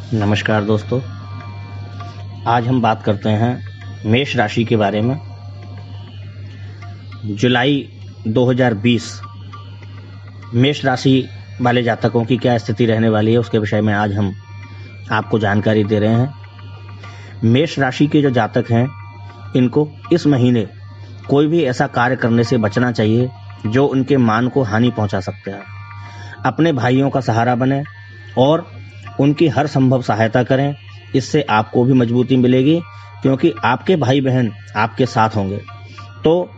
नमस्कार दोस्तों, आज हम बात करते हैं मेष राशि के बारे में। जुलाई 2020 मेष राशि वाले जातकों की क्या स्थिति रहने वाली है, उसके विषय में आज हम आपको जानकारी दे रहे हैं। मेष राशि के जो जातक हैं, इनको इस महीने कोई भी ऐसा कार्य करने से बचना चाहिए जो उनके मान को हानि पहुंचा सकता है। अपने भाइयों का सहारा बने और उनकी हर संभव सहायता करें। इससे आपको भी मजबूती मिलेगी, क्योंकि आपके भाई बहन आपके साथ होंगे तो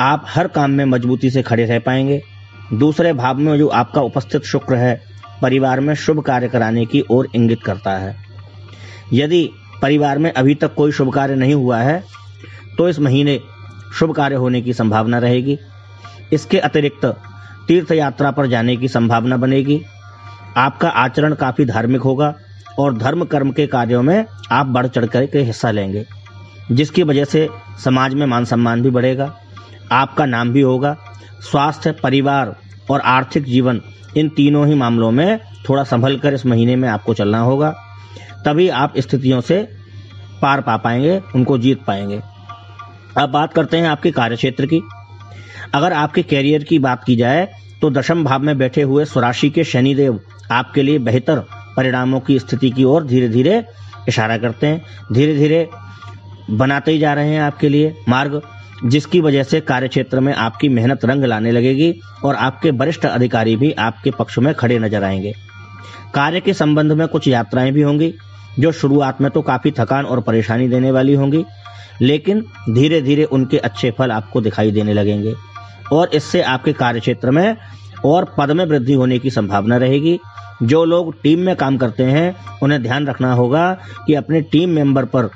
आप हर काम में मजबूती से खड़े रह पाएंगे। दूसरे भाव में जो आपका उपस्थित शुक्र है, परिवार में शुभ कार्य कराने की ओर इंगित करता है। यदि परिवार में अभी तक कोई शुभ कार्य नहीं हुआ है तो इस महीने शुभ कार्य होने की संभावना रहेगी। इसके अतिरिक्त तीर्थ यात्रा पर जाने की संभावना बनेगी। आपका आचरण काफी धार्मिक होगा और धर्म कर्म के कार्यों में आप बढ़ चढ़ कर के हिस्सा लेंगे, जिसकी वजह से समाज में मान सम्मान भी बढ़ेगा, आपका नाम भी होगा। स्वास्थ्य, परिवार और आर्थिक जीवन, इन तीनों ही मामलों में थोड़ा संभल कर इस महीने में आपको चलना होगा, तभी आप स्थितियों से पार पा पाएंगे, उनको जीत पाएंगे। अब बात करते हैं आपके कार्यक्षेत्र की। अगर आपके कैरियर की बात की जाए तो दशम भाव में बैठे हुए स्वराशि के शनिदेव आपके लिए बेहतर परिणामों की स्थिति की ओर धीरे धीरे इशारा करते हैं, धीरे धीरे बनाते ही जा रहे हैं आपके लिए मार्ग, जिसकी वजह से कार्यक्षेत्र में आपकी मेहनत रंग लाने लगेगी और आपके वरिष्ठ अधिकारी भी आपके पक्ष में खड़े नजर आएंगे। कार्य के संबंध में कुछ यात्राएं भी होंगी, जो शुरुआत में तो काफी थकान और परेशानी देने वाली होंगी, लेकिन धीरे धीरे उनके अच्छे फल आपको दिखाई देने लगेंगे और इससे आपके कार्यक्षेत्र में और पद में वृद्धि होने की संभावना रहेगी। जो लोग टीम में काम करते हैं, उन्हें ध्यान रखना होगा कि अपने टीम मेंबर पर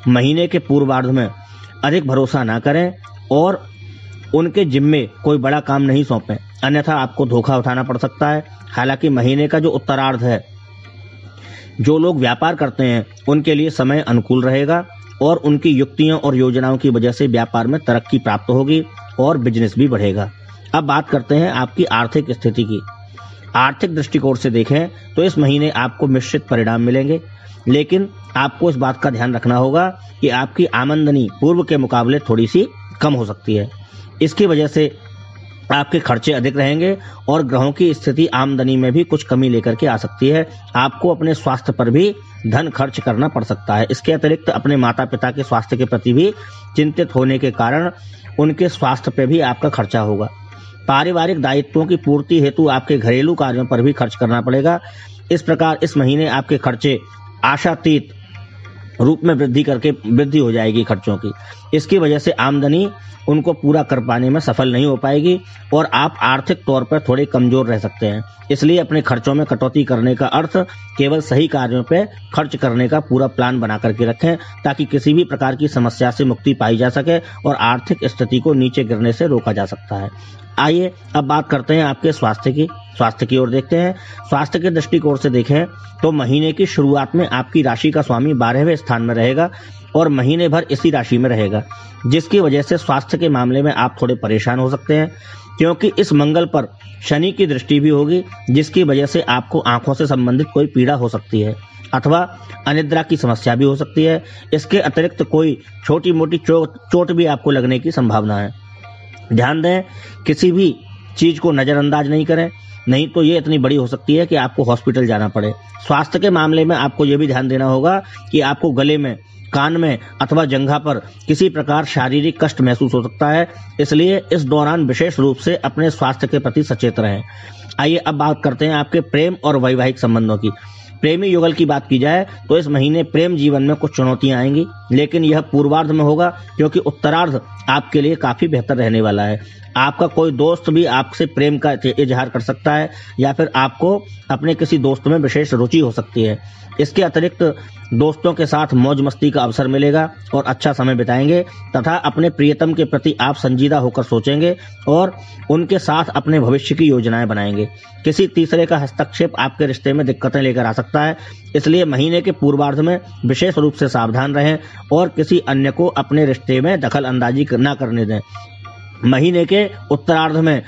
महीने के पूर्वार्ध में अधिक भरोसा ना करें और उनके जिम्मे कोई बड़ा काम नहीं सौंपें, अन्यथा आपको धोखा उठाना पड़ सकता है। हालांकि महीने का जो उत्तरार्ध है, जो लोग व्यापार करते हैं उनके लिए समय अनुकूल रहेगा और उनकी युक्तियों और योजनाओं की वजह से व्यापार में तरक्की प्राप्त होगी और बिजनेस भी बढ़ेगा। अब बात करते हैं आपकी आर्थिक स्थिति की। आर्थिक दृष्टिकोण से देखें तो इस महीने आपको मिश्रित परिणाम मिलेंगे, लेकिन आपको इस बात का ध्यान रखना होगा कि आपकी आमदनी पूर्व के मुकाबले थोड़ी सी कम हो सकती है। इसकी वजह से आपके खर्चे अधिक रहेंगे और ग्रहों की स्थिति आमदनी में भी कुछ कमी लेकर के आ सकती है। आपको अपने स्वास्थ्य पर भी धन खर्च करना पड़ सकता है। इसके अतिरिक्त अपने माता पिता के स्वास्थ्य के प्रति भी चिंतित होने के कारण उनके स्वास्थ्य पर भी आपका खर्चा होगा। पारिवारिक दायित्वों की पूर्ति हेतु आपके घरेलू कार्यों पर भी खर्च करना पड़ेगा। इस प्रकार इस महीने आपके खर्चे आशातीत रूप में वृद्धि हो जाएगी खर्चों की। इसकी वजह से आमदनी उनको पूरा कर पाने में सफल नहीं हो पाएगी और आप आर्थिक तौर पर थोड़े कमजोर रह सकते हैं। इसलिए अपने खर्चों में कटौती करने का अर्थ केवल सही कार्यों पे खर्च करने का पूरा प्लान बना करके रखें, ताकि किसी भी प्रकार की समस्या से मुक्ति पाई जा सके और आर्थिक स्थिति को नीचे गिरने से रोका जा सकता है। आइए अब बात करते हैं आपके स्वास्थ्य की ओर देखते हैं। स्वास्थ्य के दृष्टिकोण से देखें तो महीने की शुरुआत में आपकी राशि का स्वामी 12वें स्थान में रहेगा और महीने भर इसी राशि में रहेगा, जिसकी वजह से स्वास्थ्य के मामले में आप थोड़े परेशान हो सकते हैं, क्योंकि इस मंगल पर शनि की दृष्टि भी होगी, जिसकी वजह से आपको आंखों से संबंधित कोई पीड़ा हो सकती है अथवा अनिद्रा की समस्या भी हो सकती है। इसके अतिरिक्त कोई छोटी मोटी चोट भी आपको लगने की संभावना है। ध्यान दें, किसी भी चीज को नजरअंदाज नहीं करें, नहीं तो ये इतनी बड़ी हो सकती है कि आपको हॉस्पिटल जाना पड़े। स्वास्थ्य के मामले में आपको ये भी ध्यान देना होगा कि आपको गले में, कान में अथवा जंघा पर किसी प्रकार शारीरिक कष्ट महसूस हो सकता है, इसलिए इस दौरान विशेष रूप से अपने स्वास्थ्य के प्रति सचेत रहें। आइए अब बात करते हैं आपके प्रेम और वैवाहिक संबंधों की। प्रेमी युगल की बात की जाए तो इस महीने प्रेम जीवन में कुछ चुनौतियां आएंगी, लेकिन यह पूर्वार्ध में होगा, क्योंकि उत्तरार्ध आपके लिए काफी बेहतर रहने वाला है। आपका कोई दोस्त भी आपसे प्रेम का इजहार कर सकता है या फिर आपको अपने किसी दोस्त में विशेष रुचि हो सकती है। इसके अतिरिक्त दोस्तों के साथ मौज मस्ती का अवसर मिलेगा और अच्छा समय बिताएंगे तथा अपने प्रियतम के प्रति आप संजीदा होकर सोचेंगे और उनके साथ अपने भविष्य की योजनाएं बनाएंगे। किसी तीसरे का हस्तक्षेप आपके रिश्ते में दिक्कतें लेकर आ सकता है, इसलिए महीने के पूर्वार्ध में विशेष रूप से सावधान रहें और किसी अन्य को अपने रिश्ते में दखल अंदाजी न करने दें। महीने के उत्तरार्ध में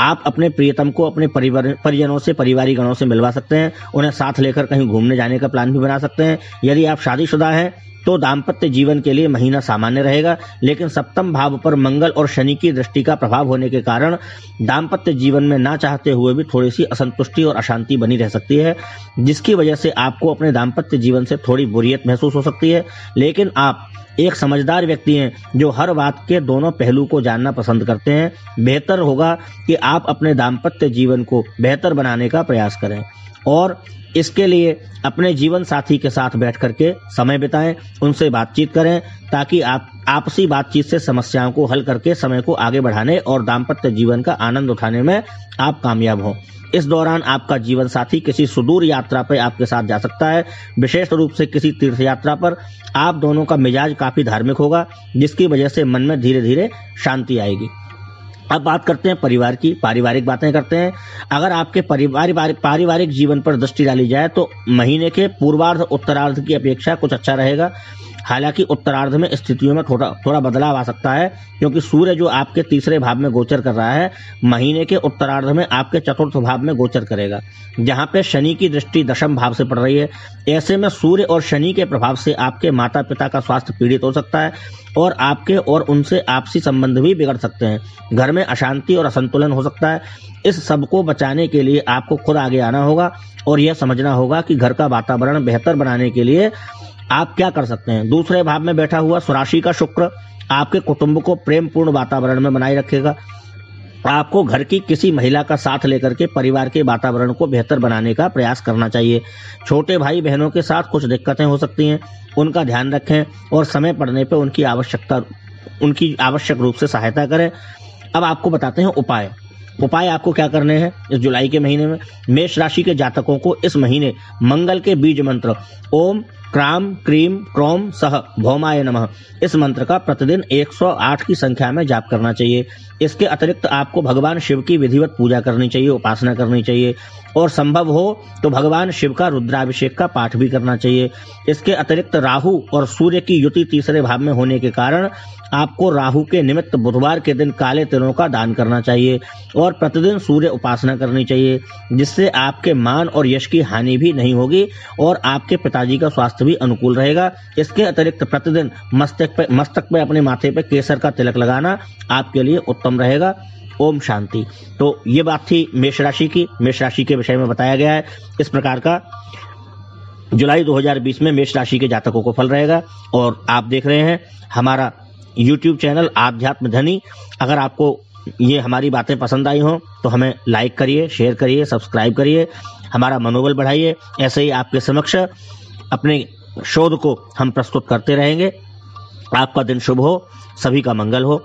आप अपने प्रियतम को अपने परिजनों से, परिवारी गणों से मिलवा सकते हैं। उन्हें साथ लेकर कहीं घूमने जाने का प्लान भी बना सकते हैं। यदि आप शादीशुदा हैं तो दाम्पत्य जीवन के लिए महीना सामान्य रहेगा, लेकिन सप्तम भाव पर मंगल और शनि की दृष्टि का प्रभाव होने के कारण दाम्पत्य जीवन में ना चाहते हुए भी थोड़ी सी असंतुष्टि और अशांति बनी रह सकती है, जिसकी वजह से आपको अपने दाम्पत्य जीवन से थोड़ी बोरियत महसूस हो सकती है। लेकिन आप एक समझदार व्यक्ति हैं जो हर बात के दोनों पहलू को जानना पसंद करते हैं। बेहतर होगा कि आप अपने दाम्पत्य जीवन को बेहतर बनाने का प्रयास करें और इसके लिए अपने जीवन साथी के साथ बैठ करके समय बिताएं, उनसे बातचीत करें, ताकि आप आपसी बातचीत से समस्याओं को हल करके समय को आगे बढ़ाने और दाम्पत्य जीवन का आनंद उठाने में आप कामयाब हों। इस दौरान आपका जीवन साथी किसी सुदूर यात्रा पर आपके साथ जा सकता है, विशेष रूप से किसी तीर्थ यात्रा पर। आप दोनों का मिजाज काफी धार्मिक होगा, जिसकी वजह से मन में धीरे धीरे शांति आएगी। अब बात करते हैं परिवार की, पारिवारिक बातें करते हैं। अगर आपके पारिवारिक जीवन पर दृष्टि डाली जाए तो महीने के पूर्वार्ध उत्तरार्ध की अपेक्षा कुछ अच्छा रहेगा। हालांकि उत्तरार्ध में स्थितियों में थोड़ा बदलाव आ सकता है, क्योंकि सूर्य जो आपके तीसरे भाव में गोचर कर रहा है, महीने के उत्तरार्ध में आपके चतुर्थ भाव में गोचर करेगा, जहां पे शनि की दृष्टि दशम भाव से पड़ रही है। ऐसे में सूर्य और शनि के प्रभाव से आपके माता पिता का स्वास्थ्य पीड़ित हो सकता है और आपके और उनसे आपसी संबंध भी बिगड़ सकते हैं। घर में अशांति और असंतुलन हो सकता है। इस सब को बचाने के लिए आपको खुद आगे आना होगा और यह समझना होगा कि घर का वातावरण बेहतर बनाने के लिए आप क्या कर सकते हैं। दूसरे भाव में बैठा हुआ स्वराशि का शुक्र आपके कुटुंब को प्रेम पूर्ण वातावरण में बनाए रखेगा। आपको घर की किसी महिला का साथ लेकर के परिवार के वातावरण को बेहतर बनाने का प्रयास करना चाहिए। छोटे भाई बहनों के साथ कुछ दिक्कतें हो सकती हैं, उनका ध्यान रखें और समय पड़ने पर उनकी आवश्यक रूप से सहायता करें। अब आपको बताते हैं उपाय आपको क्या करने हैं इस जुलाई के महीने में। मेष राशि के जातकों को इस महीने मंगल के बीज मंत्र ओम क्राम क्रीम क्रोम सह भौमाय नमः इस मंत्र का प्रतिदिन 108 की संख्या में जाप करना चाहिए। इसके अतिरिक्त आपको भगवान शिव की विधिवत पूजा करनी चाहिए, उपासना करनी चाहिए और संभव हो तो भगवान शिव का रुद्राभिषेक का पाठ भी करना चाहिए। इसके अतिरिक्त राहु और सूर्य की युति तीसरे भाव में होने के कारण आपको राहु के निमित्त बुधवार के दिन काले तिलों का दान करना चाहिए और प्रतिदिन सूर्य उपासना करनी चाहिए, जिससे आपके मान और यश की हानि भी नहीं होगी और आपके पिताजी का स्वास्थ्य भी अनुकूल रहेगा। इसके अतिरिक्त प्रतिदिन मस्तक पे अपने माथे पे केसर का तिलक लगाना आपके लिए उत्तम रहेगा। ओम शांति। तो ये बात थी मेष राशि की। मेष राशि के विषय में बताया गया है। इस प्रकार का जुलाई 2020 में मेष राशि के जातकों को फल रहेगा और आप देख रहे हैं हमारा YouTube चैनल आध्यात्म धनी। अगर आपको ये हमारी बातें पसंद आई हो तो हमें लाइक करिए, शेयर करिए, सब्सक्राइब करिए, हमारा मनोबल बढ़ाइए। ऐसे ही आपके समक्ष अपने शोध को हम प्रस्तुत करते रहेंगे। आपका दिन शुभ हो, सभी का मंगल हो।